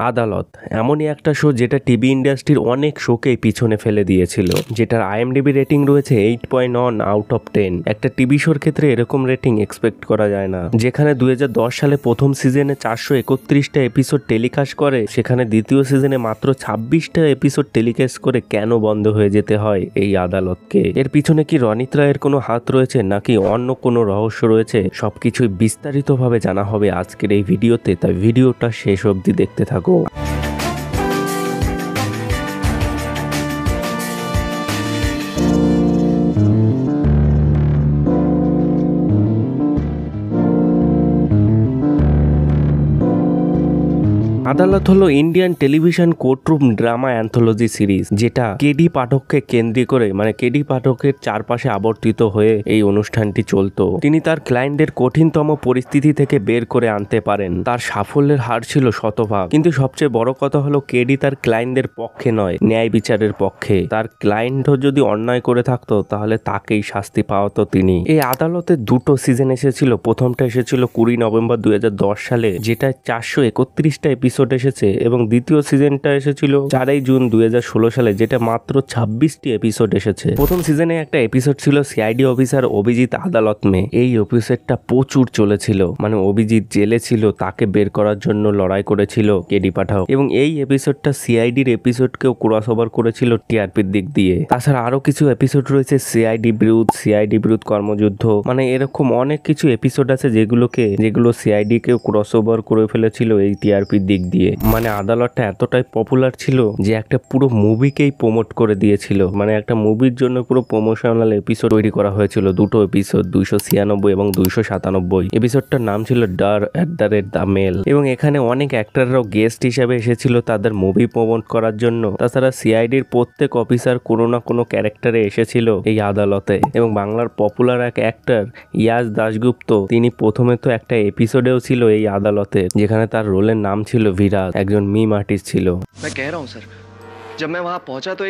আদালত এমনই একটা শো যেটা টিভি ইন্ডাস্ট্রির অনেক শোকে পিছনে ফেলে দিয়েছিল, যেটার আইএমডিবি রেটিং রয়েছে 8.1/10। একটা টিভি শোর ক্ষেত্রে এরকম রেটিং এক্সপেক্ট করা যায় না। যেখানে 2010 সালে প্রথম সিজনে 431টা এপিসোড টেলিকাস্ট করে, সেখানে দ্বিতীয় সিজনে মাত্র 26টা এপিসোড টেলিকাস্ট করে কেন বন্ধ হয়ে যেতে হয় এই আদালতকে? এর পিছনে কি রণিত রায়ের কোনো হাত রয়েছে নাকি অন্য কোনো রহস্য রয়েছে? সবকিছুই বিস্তারিতভাবে জানা হবে আজকের এই ভিডিওতে, তাই ভিডিওটা শেষ অবধি দেখতে থাকো। আদালত হলো Indian television courtroom drama anthology series, যেটা কেডি পাঠককে কেন্দ্রীয় করে কেডি পাঠকের চারপাশে আবর্তিত হয়ে এই অনুষ্ঠানটি চলতো। তিনি তার ক্লায়েন্টদের কঠিনতম পরিস্থিতি থেকে বের করে আনতে পারেন। তার সাফল্যের হার ছিল শতভাগ, কিন্তু সবচেয়ে বড় কথা হলো কেডি তার ক্লায়েন্টদের পক্ষে নয়, ন্যায় বিচারের পক্ষে। তার ক্লায়েন্টও যদি অন্যায় করে থাকতো তাহলে তাকেই শাস্তি পাওয়াতো তিনি। এই আদালতে দুটো সিজন এসেছিল। প্রথমটা এসেছিল 20 নভেম্বর 2010 সালে, যেটা 431টা এপিসোড এসেছে, এবং দ্বিতীয় সিজনটা এসেছিল 4 জুন 2016 সালে, যেটা মাত্র 26টি এপিসোড এসেছে। প্রথম সিজনে একটা এপিসোড ছিল সিআইডি অফিসার অভিজিৎ আদালত মে। এই এপিসোডটা প্রচুর চলেছিল, অভিজিৎ জেলে ছিল, তাকে বের করার জন্য লড়াই করেছিল কেডি পাঠক, এবং এই এপিসোডটা সিআইডির এপিসোডকেও ক্রস ওভার করেছিল টিআরপির দিক দিয়ে। তাছাড়া আরো কিছু এপিসোড রয়েছে সিআইডি বিরুদ্ধ কর্মযুদ্ধ, এরকম অনেক কিছু এপিসোড আছে যেগুলো সিআইডি কেও ক্রস ওভার করে ফেলেছিল এই টিআরপির দিক দিয়ে। আদালতটা এতটাই পপুলার ছিল যে একটা পুরো মুভিকেই প্রমোট করে দিয়েছিল। একটা মুভির জন্য পুরো প্রমোশনাল এপিসোড তৈরি করা হয়েছিল। দুটো এপিসোড, 296 এবং 297। এপিসোডটার নাম ছিল দ্য মেল, এবং এখানে অনেক অ্যাক্টররাও গেস্ট হিসেবে এসেছিল তাদের মুভি প্রমোট করার জন্য। তাছাড়া সিআইডির প্রত্যেক অফিসার কোনো না কোনো ক্যারেক্টারে এসেছিল এই আদালতে, এবং বাংলার পপুলার এক অ্যাক্টর ইয়াস দাশগুপ্ত, তিনি প্রথমে তো একটা এপিসোডেও ছিল এই আদালতে, যেখানে তার রোলের নাম ছিল विराट, একজন মিম আর্টিস্ট ছিল। मैं कह रहा हूं सर, जब मैं वहां पहुंचा तो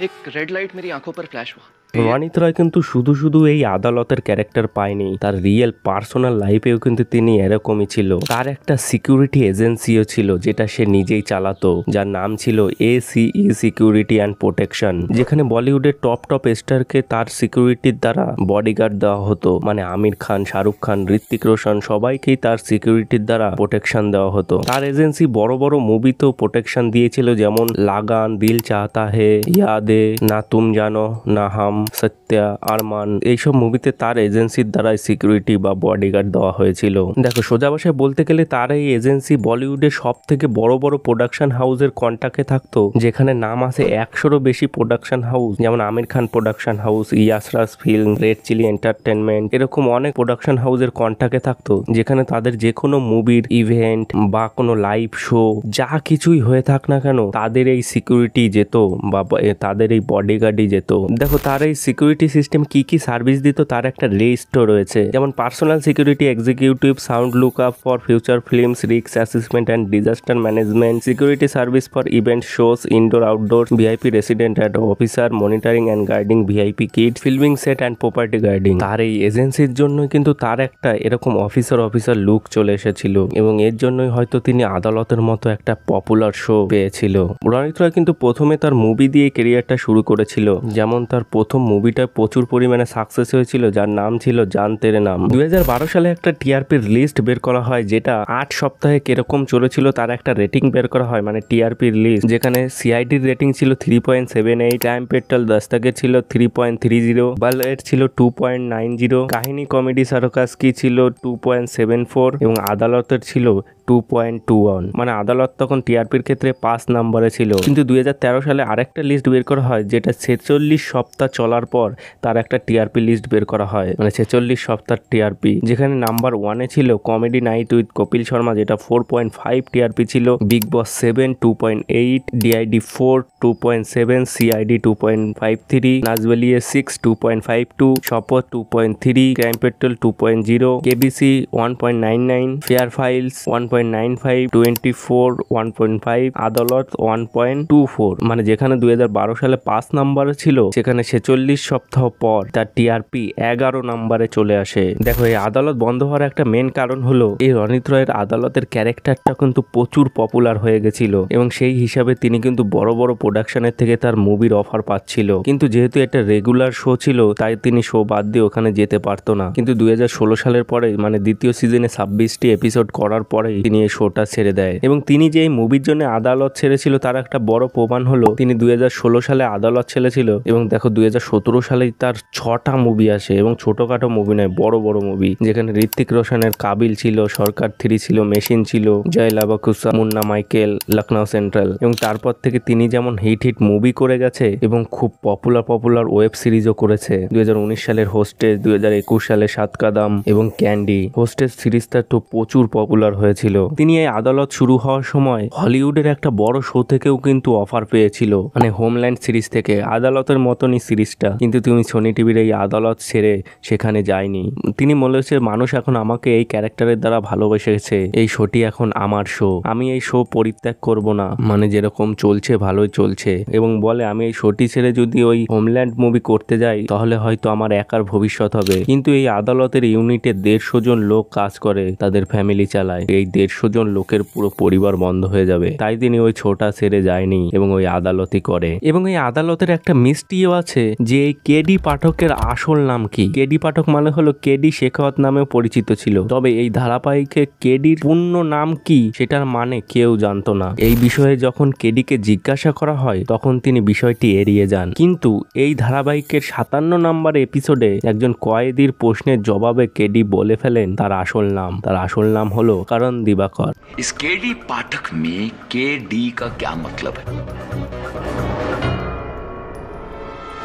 एक रेड लाइट मेरी आंखों पर फ्लैश हुआ। রণিত রায় কিন্তু শুধু এই আদালতের ক্যারেক্টার পায়নি, তার রিয়েল পার্সোনাল লাইফেও কিন্তু তিনি এরকমই ছিল। তার একটা সিকিউরিটি এজেন্সিও ছিল, যেটা সে নিজেই চালাতো, যার নাম ছিল ACE সিকিউরিটি অ্যান্ড প্রোটেকশন, যেখানে বলিউডের টপ স্টারকে তার সিকিউরিটির দ্বারা বডিগার্ড দেওয়া হতো। আমির খান, শাহরুখ খান, ঋত্বিক রোশন সবাইকেই তার সিকিউরিটির দ্বারা প্রোটেকশন দেওয়া হতো। তার এজেন্সি বড় বড় মুভিতেও প্রোটেকশন দিয়েছিল, যেমন লাগান, দিল চাহতা হে, ইয়াদে, না তুম জানো না হাম, সত্যা, আরমান, এইসব মুভিতে তার এজেন্সির দ্বারাই সিকিউরিটি বা বডিগার্ড দেওয়া হয়েছিল। দেখো, সোজা ভাষায় বলতে গেলে তার এই এজেন্সি বলিউডের সব থেকে বড় প্রোডাকশন হাউসের কন্ট্যাক্টে থাকতো, যেখানে নাম আছে 100রও বেশি প্রোডাকশন হাউস, যেমন Aamir Khan production house, Yashraj film, red chilli entertainment, এরকম অনেক প্রোডাকশন হাউসের কন্ট্যাক্টে থাকতো, যেখানে তাদের যে কোনো মুভির ইভেন্ট বা কোনো লাইভ শো যা কিছুই হয়ে থাক না কেন, তাদের এই সিকিউরিটি যেত বা তাদের এই বডিগার্ডই যেত। দেখো, তার এই সিকিউরিটি সিস্টেম কি সার্ভিস দিত তার একটা লিস্টও রয়েছে, যেমন personal security executive, sound look up for future films, risk assessment and disaster management, security service for event shows, indoor outdoor, VIP resident and officer, monitoring and guiding VIP kit, filming set and property guiding. তার এই এজেন্সির জন্য কিন্তু তার একটা এরকম officer look চলে এসেছিল, এবং এর জন্যই হয়তো তিনি আদালতের মতো একটা পপুলার শো পেয়েছিল। রণিত রায় কিন্তু প্রথমে তার মুভি দিয়ে ক্যারিয়ারটা শুরু করেছিল, যেমন তার প্রথম মুভিটা প্রচুর পরিমাণে সাকসেস হয়েছিল, যার নাম ছিল জান তেরে নাম। 2012 সালে একটা টিআরপির লিস্ট বের করা হয়, যেটা 8 সপ্তাহে কিরকম চলেছিল তার একটা রেটিং বের করা হয়, টিআরপির লিস্ট, যেখানে সিআইডির রেটিং ছিল 3.78, টাইম পেট্রোল দস্তকের ছিল 3.30, বালের ছিল 2.90, কাহিনী কমেডি সার্কাস কি ছিল 2.74, এবং আদালতের ছিল 2.21। আদালত তখন টিআরপির ক্ষেত্রে 5 নম্বরে ছিল। কিন্তু 2013 সালে আরেকটা লিস্ট বের করা হয়, যেটা 46 সপ্তাহ চলার পর তার একটা টিআরপি লিস্ট বের করা হয়, 46 সপ্তাহ টিআরপি, যেখানে নাম্বার 1-এ ছিল comedy night with Kapil Sharma, যেটা 4.5 টিআরপি ছিল, বিগ বস 7 2.8, ডিআইডি 4 2.7, সিআইডি 2.53, নাজবেলিয়ে 6 2.52, শপথ 2.3, crime petrol 2.0, KBC 1.99, fair files 1.99, 1.95, 24, 1.5, আদালত 1.24। মানে যেখানে 2012 সালে 5 নাম্বারে ছিল, সেখানে 46 সপ্তাহ পর তার টিআরপি 11 নাম্বারে চলে আসে। দেখো, এই আদালত বন্ধ হওয়ার একটা মেন কারণ হলো এই রণিত রয়ের আদালতের ক্যারেক্টারটা কিন্তু প্রচুর পপুলার হয়ে গেছিল এবং সেই হিসাবে তিনি কিন্তু বড় বড় প্রোডাকশনের থেকে তার মুভির অফার পাচ্ছিল। কিন্তু যেহেতু এটা রেগুলার শো ছিল, তাই তিনি শো বাদ দিয়ে ওখানে যেতে পারতো না। কিন্তু 2016 সালের পরে, মানে দ্বিতীয় সিজনে 26টি এপিসোড করার পরেই তিনি এই শোটা ছেড়ে দেয়। এবং তিনি যে এই মুভির জন্য আদালত ছেড়েছিল তার একটা বড় প্রমাণ হলো তিনি 2016 সালে আদালত ছেড়েছিল এবং দেখো 2017 সালে তার 6টা মুভি আসে, এবং ছোটখাটো মুভি নয়, বড় বড় মুভি, যেখানে ঋত্বিক রোশনের কাবিল ছিল, সরকার 3 ছিল, মেশিন ছিল, জয় লাবাকুসা, মুন্না মাইকেল, লখনৌ সেন্ট্রাল। এবং তারপর থেকে তিনি যেমন হিট মুভি করে গেছে এবং খুব পপুলার ওয়েব সিরিজও করেছে। 2019 সালের হোস্টেজ, 2021 সালে 7 কাদাম এবং ক্যান্ডি। হোস্টেজ সিরিজটা তো প্রচুর পপুলার হয়েছিল। তিনি এই আদালত শুরু হওয়ার সময় হলিউডের একটা বড় শো থেকেও কিন্তু অফার পেয়েছিল, মানে হোমল্যান্ড সিরিজ থেকে, আদালতের মতনই সিরিজটা। কিন্তু তুমি সোনি টিভির এই আদালত ছেড়ে সেখানে যায়নি। তিনি বলেছে মানুষ এখন আমাকে এই ক্যারেক্টারের দ্বারা ভালোবেসেছে, এই শোটি এখন আমার শো, আমি এই শো পরিত্যাগ করব না। মানে যেরকম চলছে ভালোই চলছে, এবং বলে আমি এই শোটি ছেড়ে যদি ওই হোমল্যান্ড মুভি করতে যাই তাহলে হয়তো আমার একার ভবিষ্যৎ হবে। কিন্তু এই আদালতের ইউনিটে 150 জন লোক কাজ করে, তাদের ফ্যামিলি চালায়, এই 150 জন লোকের পুরো পরিবার বন্ধ হয়ে যাবে। তাই তিনি ওই ছোটা ছেড়ে যায়নি এবং ওই আদালতই করে। এবং এই আদালতের একটা মিস্ট্রিও আছে যে এই কেডি পাঠকের আসল নাম কি। কেডি পাঠক মানে হলো কেডি শেখাওয়াত নামেও পরিচিত ছিল, তবে এই ধারাবাহিকে কেডির পূর্ণ নাম কি সেটার মানে কেউ জানতো না। এই বিষয়ে যখন কেডিকে জিজ্ঞাসা করা হয় তখন তিনি বিষয়টি এড়িয়ে যান। কিন্তু এই ধারাবাহিকের 57 নম্বর এপিসোডে একজন কয়েদির প্রশ্নের জবাবে কেডি বলে ফেলেন তার আসল নাম। তার আসল নাম হলো করণ দিবাকর। इस केडी पाठक में केडी का क्या मतलब है?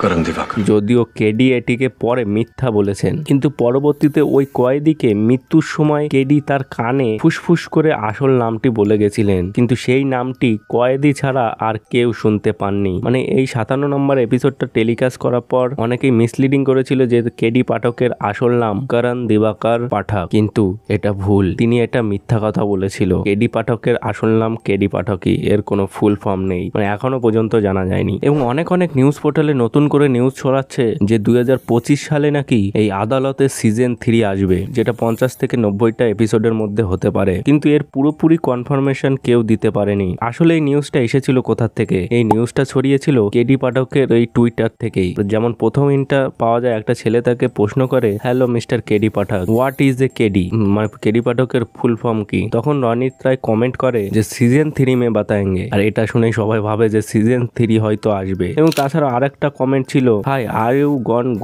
করণ দিবাকর। যদিও কেডি এটিকে পরে মিথ্যা বলেছেন, কিন্তু পরবর্তীতে ওই কয়েদিকে মৃত্যুর সময় কেডি তার কানে ফুসফুস করে আসল নামটি বলে গেছিলেন, কিন্তু সেই নামটি কয়েদি ছাড়া আর কেউ শুনতে পাননি। মানে এই 57 নম্বর এপিসোডটা টেলিকাস্ট করার পর অনেকেই মিসলিডিং করেছিল যে কেডি পাঠকের আসল নাম করণ দিবাকর পাঠক, কিন্তু এটা ভুল। তিনি এটা মিথ্যা কথা বলেছিল। কেডি পাঠকের আসল নাম কেডি পাঠকই, এর কোনো ফুল ফর্ম নেই, মানে এখনো পর্যন্ত জানা যায়নি। এবং অনেক নিউজ পোর্টালে নতুন করে নিউজ ছড়াচ্ছে যে 2025 সালে নাকি এই আদালতের সিজন 3 আসবে, যেটা 50 থেকে 90টা এপিসোডের মধ্যে হতে পারে, কিন্তু এর পুরোপুরি কনফার্মেশন কেউ দিতে পারেনি। আসলে এই নিউজটা এসেছিল কোথা থেকে? এই নিউজটা ছড়িয়েছিল কেডি পাঠকের এই টুইটার থেকেই। যেমন প্রথম ইনটা পাওয়া যায়, একটা ছেলে তাকে প্রশ্ন করে, hello mister KD Pathak, what is a KD, মানে কেডি পাঠকের ফুল ফর্ম কি? তখন রণিত রায় কমেন্ট করে যে সিজন 3 মে বাতায়েঙ্গে। আর এটা শুনেই সবাই ভাবে যে সিজন 3 হয়তো আসবে। এবং তাছাড়া আরেকটা কমেন্ট ছিল, hi are you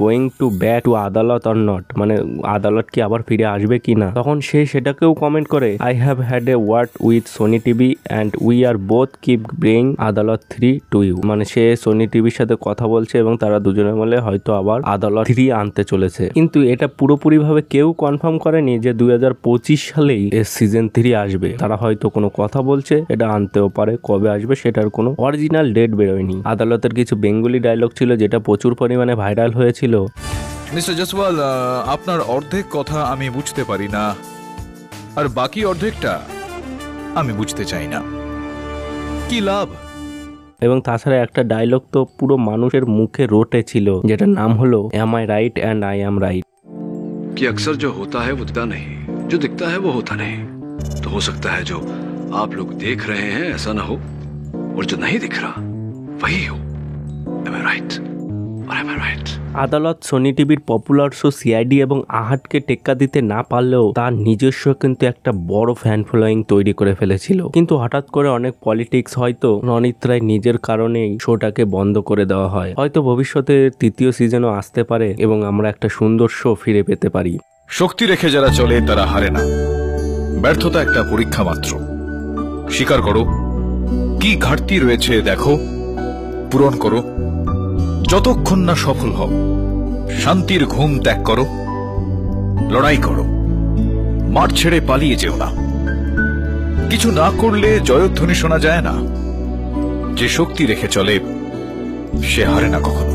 going to back to Adaalat or not, মানে আদালত কি আবার ফিরে আসবে কিনা। তখন সে সেটাকেও কমেন্ট করে, I have had a word with Sony TV and we are both keep bring Adaalat 3 to you. মানে সে সোনি টিভির সাথে কথা বলছে এবং তারা দুজনে মিলে হয়তো আবার আদালত 3 আনতে চলেছে। কিন্তু এটা পুরোপুরি ভাবে কেউ কনফার্ম করেনি যে 2025 সালেই এর সিজন 3 আসবে। তারা হয়তো কোনো কথা বলছে, এটা আনতেও পারে, কবে আসবে সেটার কোনো অরিজিনাল ডেট বেরোয়নি। আদালতের কিছু বেঙ্গলি ডায়লগ ছিল যেটা প্রচুর পরিমাণে ভাইরাল হয়েছিল। মিস্টার জসওয়াল, আপনার অর্ধেক কথা আমি বুঝতে পারি না, আর বাকি অর্ধেকটা আমি বুঝতে চাই না। কি লাভ? এবং তাছাড়া একটা ডায়লগ তো পুরো মানুষের মুখে রটে ছিল, যেটার নাম হলো am I right and I am right. कि अक्सर जो होता है वो दिखता नहीं, जो दिखता है वो होता नहीं। तो हो सकता है जो आप लोग देख रहे हैं ऐसा ना हो, और जो नहीं दिख रहा वही हो। Am I right? Or am I right? আদালত সোনি টিভির পপুলার শো সিআইডি এবং আহাটকে টেক্কা দিতে না পারলেও তার নিজস্ব কিন্তু একটা বড় ফ্যান ফলোয়িং তৈরি করে ফেলেছিল। কিন্তু হঠাৎ করে অনেক পলিটিক্স, হয়তো রণিত রায় নিজের কারণেই শোটাকে বন্ধ করে দেওয়া হয়। হয়তো ভবিষ্যতে 3য় সিজনও আসতে পারে এবং আমরা একটা সুন্দর শো ফিরে পেতে পারি। শক্তি রেখে যারা চলে তারা হারে না। ব্যর্থতা একটা পরীক্ষা মাত্র। স্বীকার করো, কি ঘাটতি রয়েছে দেখো, পূরণ করো। যতক্ষণ না সফল হও, শান্তির ঘুম ত্যাগ করো, লড়াই করো, মাঠ ছেড়ে পালিয়ে যেও না। কিছু না করলে জয়ধ্বনি শোনা যায় না। যে শক্তি রেখে চলে সে হারে না কখনো।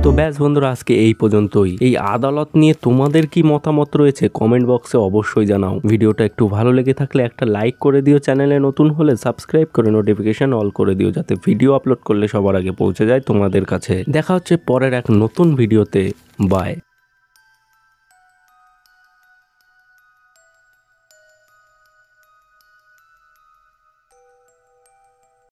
তো ব্যাস বন্ধুরা, আজকে এই পর্যন্তই। এই আদালত নিয়ে তোমাদের কি মতামত রয়েছে কমেন্ট বক্সে অবশ্যই জানাও। ভিডিওটা একটু ভালো লেগে থাকলে একটা লাইক করে দিও, চ্যানেলে নতুন হলে সাবস্ক্রাইব করে নোটিফিকেশন অল করে দিও, যাতে ভিডিও আপলোড করলে সবার আগে পৌঁছে যায় তোমাদের কাছে। দেখা হচ্ছে পরের এক নতুন ভিডিওতে। বাই।